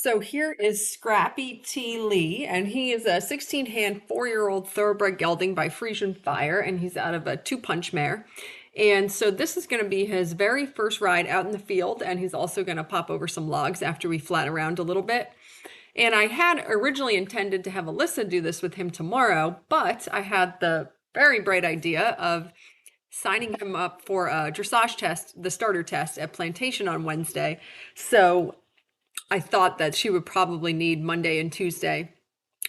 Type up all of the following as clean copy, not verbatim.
So here is Scrappy T Lee, and he is a 16-hand, 4-year-old thoroughbred gelding by Frisian Fire, and he's out of a two-punch mare. And so this is going to be his very first ride out in the field, and he's also going to pop over some logs after we flat around a little bit. And I had originally intended to have Alyssa do this with him tomorrow, but I had the very bright idea of signing him up for a dressage test, the starter test at Plantation on Wednesday. So I thought that she would probably need Monday and Tuesday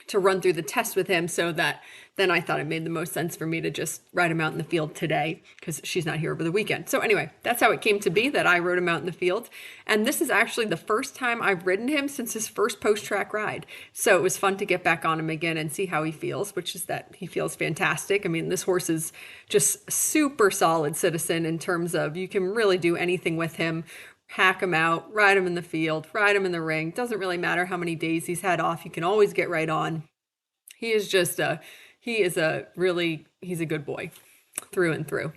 to run through the test with him, so that then I thought it made the most sense for me to just ride him out in the field today because she's not here over the weekend. So anyway, that's how it came to be that I rode him out in the field. And this is actually the first time I've ridden him since his first post-track ride. So it was fun to get back on him again and see how he feels, which is that he feels fantastic. I mean, this horse is just super solid citizen in terms of you can really do anything with him. Hack him out, ride him in the field, ride him in the ring. Doesn't really matter how many days he's had off. You can always get right on. He is just he's a good boy through and through.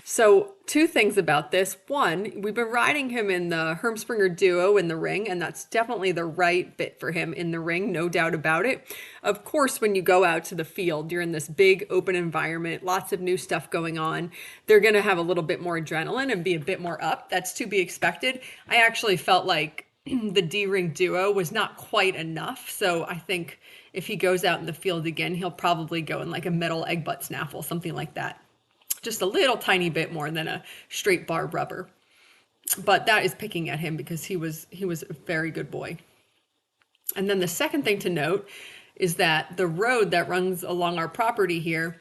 So, two things about this. One, we've been riding him in the Hermspringer Duo in the ring, and that's definitely the right bit for him in the ring, no doubt about it. Of course, when you go out to the field, you're in this big open environment, lots of new stuff going on. They're going to have a little bit more adrenaline and be a bit more up. That's to be expected. I actually felt like the D-Ring Duo was not quite enough, so I think if he goes out in the field again, he'll probably go in like a metal egg butt snaffle, something like that, just a little tiny bit more than a straight bar rubber. But that is picking at him because he was a very good boy. And then the second thing to note is that the road that runs along our property here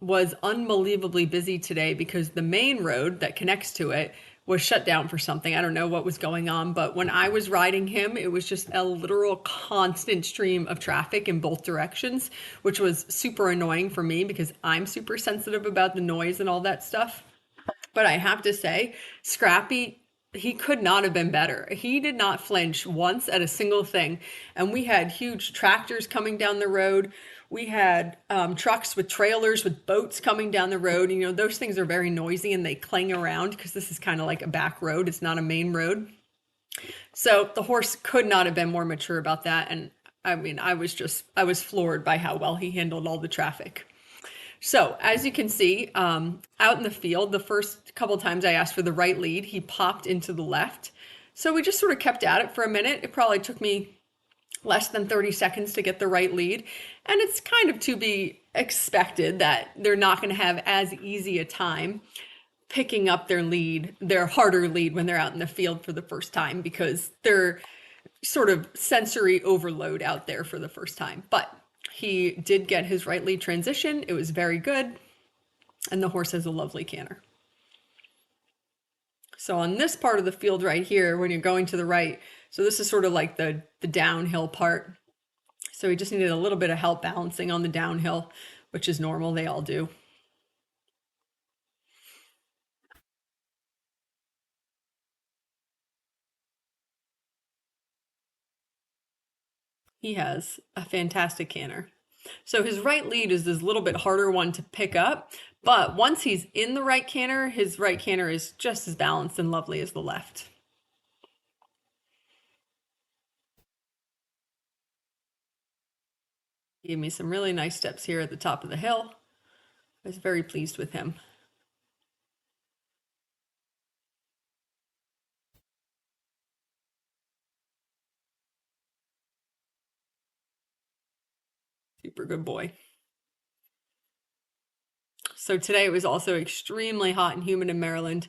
was unbelievably busy today because the main road that connects to it was shut down for something. I don't know what was going on, but when I was riding him, it was just a literal constant stream of traffic in both directions, which was super annoying for me because I'm super sensitive about the noise and all that stuff. But I have to say, Scrappy, he could not have been better. He did not flinch once at a single thing. And we had huge tractors coming down the road. We had trucks with trailers with boats coming down the road. You know, those things are very noisy and they clang around because this is kind of like a back road. It's not a main road. So the horse could not have been more mature about that. And I mean, I was floored by how well he handled all the traffic. So, as you can see, out in the field, the first couple times I asked for the right lead, he popped into the left. So we just sort of kept at it for a minute. It probably took me less than 30 seconds to get the right lead. And it's kind of to be expected that they're not going to have as easy a time picking up their lead, their harder lead when they're out in the field for the first time because they're sort of sensory overload out there for the first time. But he did get his right lead transition. It was very good. And the horse has a lovely canter. So on this part of the field right here, when you're going to the right, so this is sort of like the downhill part. So he just needed a little bit of help balancing on the downhill, which is normal. They all do. He has a fantastic canter. So his right lead is this little bit harder one to pick up, but once he's in the right canter, his right canter is just as balanced and lovely as the left. He gave me some really nice steps here at the top of the hill. I was very pleased with him. Super good boy. So today it was also extremely hot and humid in Maryland.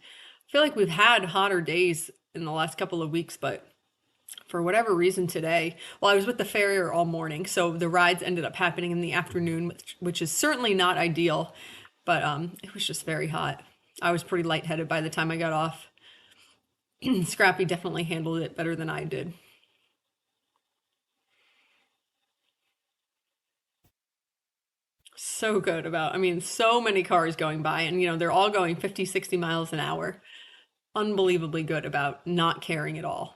I feel like we've had hotter days in the last couple of weeks, but for whatever reason today, well, I was with the farrier all morning, so the rides ended up happening in the afternoon, which is certainly not ideal, but it was just very hot. I was pretty lightheaded by the time I got off. Scrappy definitely handled it better than I did. So good about, I mean, so many cars going by, and they're all going 50, 60 miles an hour. Unbelievably good about not caring at all.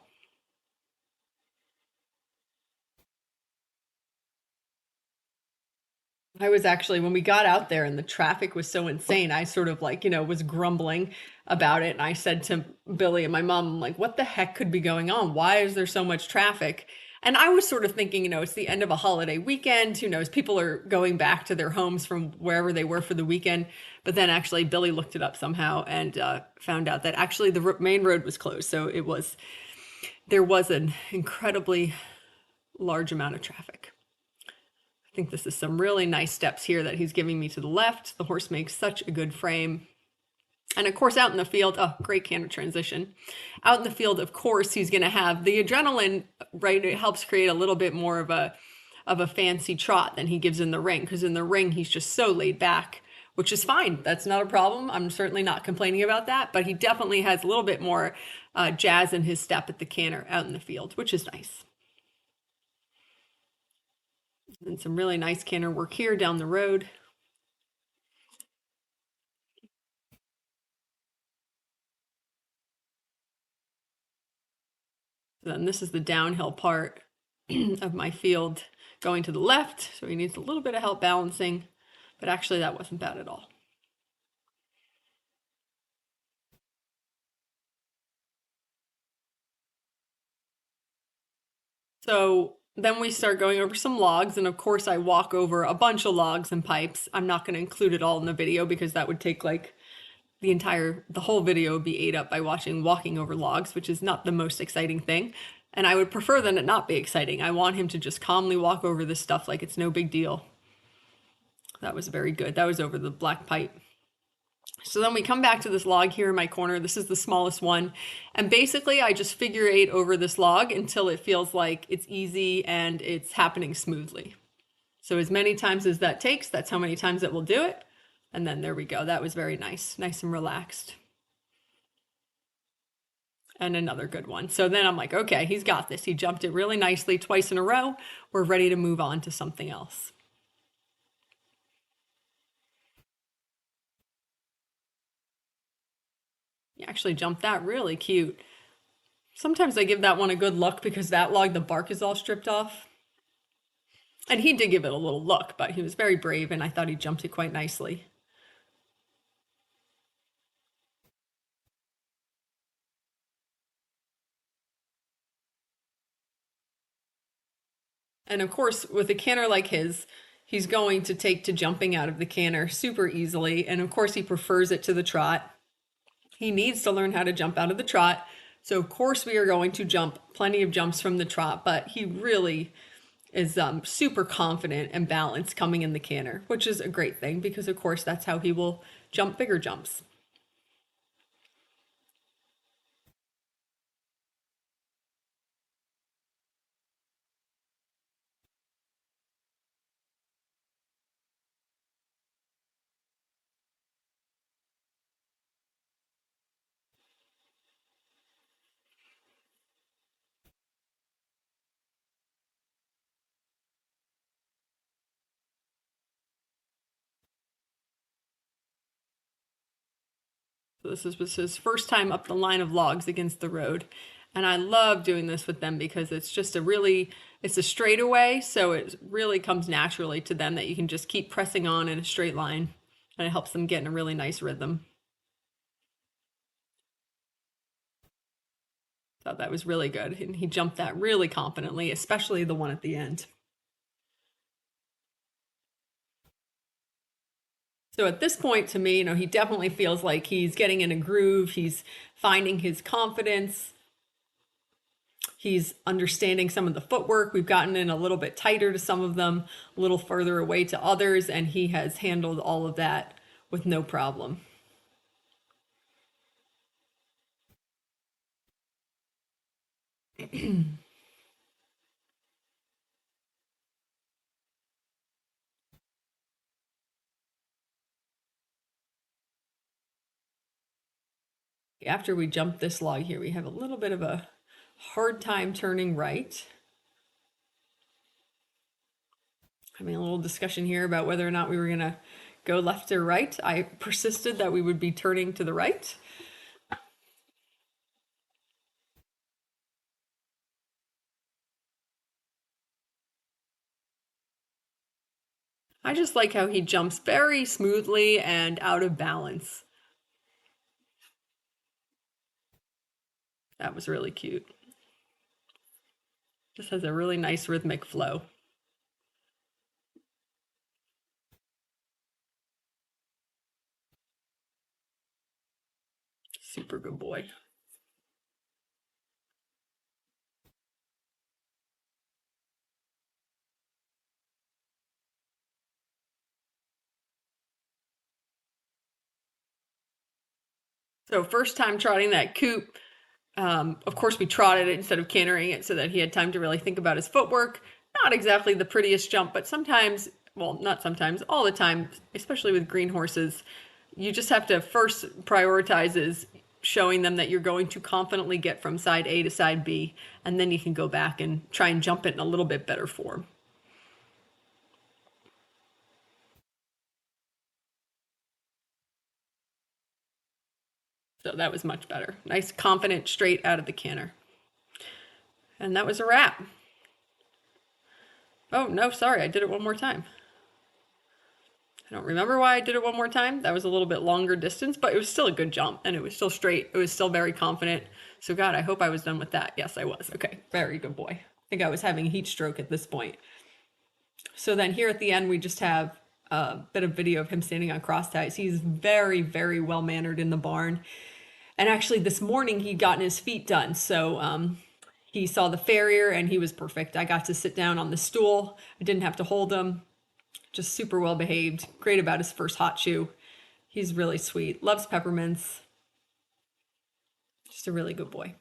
I was actually, when we got out there and the traffic was so insane, I sort of like, was grumbling about it. And I said to Billy and my mom, I'm like, what the heck could be going on? Why is there so much traffic? And I was sort of thinking, it's the end of a holiday weekend. Who knows? People are going back to their homes from wherever they were for the weekend. But then actually, Billy looked it up somehow and found out that actually the main road was closed. So there was an incredibly large amount of traffic. I think this is some really nice steps here that he's giving me to the left. The horse makes such a good frame. And of course, out in the field, oh, great canter transition. Out in the field, of course, he's going to have the adrenaline, right? It helps create a little bit more of a fancy trot than he gives in the ring, because in the ring, he's just so laid back, which is fine. That's not a problem. I'm certainly not complaining about that, but he definitely has a little bit more jazz in his step at the canter out in the field, which is nice. And some really nice canter work here down the road. So then this is the downhill part of my field going to the left. So he needs a little bit of help balancing, but actually that wasn't bad at all. So then we start going over some logs, and of course I walk over a bunch of logs and pipes. I'm not going to include it all in the video because that would take like the whole video would be ate up by walking over logs, which is not the most exciting thing. And I would prefer that it not be exciting. I want him to just calmly walk over this stuff like it's no big deal. That was very good. That was over the black pipe. So then we come back to this log here in my corner. This is the smallest one. And basically I just figure eight over this log until it feels like it's easy and it's happening smoothly. So as many times as that takes, that's how many times it will do it. And then there we go. That was very nice, nice and relaxed. And another good one. So then I'm like, okay, he's got this. He jumped it really nicely twice in a row. We're ready to move on to something else. He actually jumped that really cute. Sometimes I give that one a good look because that log, the bark is all stripped off. And he did give it a little look, but he was very brave and I thought he jumped it quite nicely. And of course, with a canter like his, he's going to take to jumping out of the canter super easily. And of course, he prefers it to the trot. He needs to learn how to jump out of the trot. So of course we are going to jump plenty of jumps from the trot, but he really is super confident and balanced coming in the canter, which is a great thing because of course that's how he will jump bigger jumps. So this was his first time up the line of logs against the road. And I love doing this with them because it's just it's a straightaway. So it really comes naturally to them that you can just keep pressing on in a straight line. And it helps them get in a really nice rhythm. Thought that was really good. And he jumped that really confidently, especially the one at the end. So at this point, to me, he definitely feels like he's getting in a groove. He's finding his confidence. He's understanding some of the footwork. We've gotten in a little bit tighter to some of them, a little further away to others, and he has handled all of that with no problem. After we jump this log here, we have a little bit of a hard time turning right. Having a little discussion here about whether or not we were going to go left or right. I persisted that we would be turning to the right. I just like how he jumps very smoothly and out of balance. That was really cute. Just has a really nice rhythmic flow. Super good boy. So first time trotting that coop, of course we trotted it instead of cantering it so that he had time to really think about his footwork. Not exactly the prettiest jump, but sometimes, well, not sometimes, all the time, especially with green horses, you just have to first prioritize is showing them that you're going to confidently get from side A to side B, and then you can go back and try and jump it in a little bit better form. So that was much better. Nice, confident, straight out of the canter. And that was a wrap. Oh, no, sorry, I did it one more time. I don't remember why I did it one more time. That was a little bit longer distance, but it was still a good jump and it was still straight. It was still very confident. So, God, I hope I was done with that. Yes, I was. Okay, very good boy. I think I was having heat stroke at this point. So then here at the end, we just have a bit of video of him standing on cross ties. He's very, very well mannered in the barn. And actually, this morning he'd gotten his feet done. So he saw the farrier and he was perfect. I got to sit down on the stool. I didn't have to hold him. Just super well behaved. Great about his first hot shoe. He's really sweet. Loves peppermints. Just a really good boy.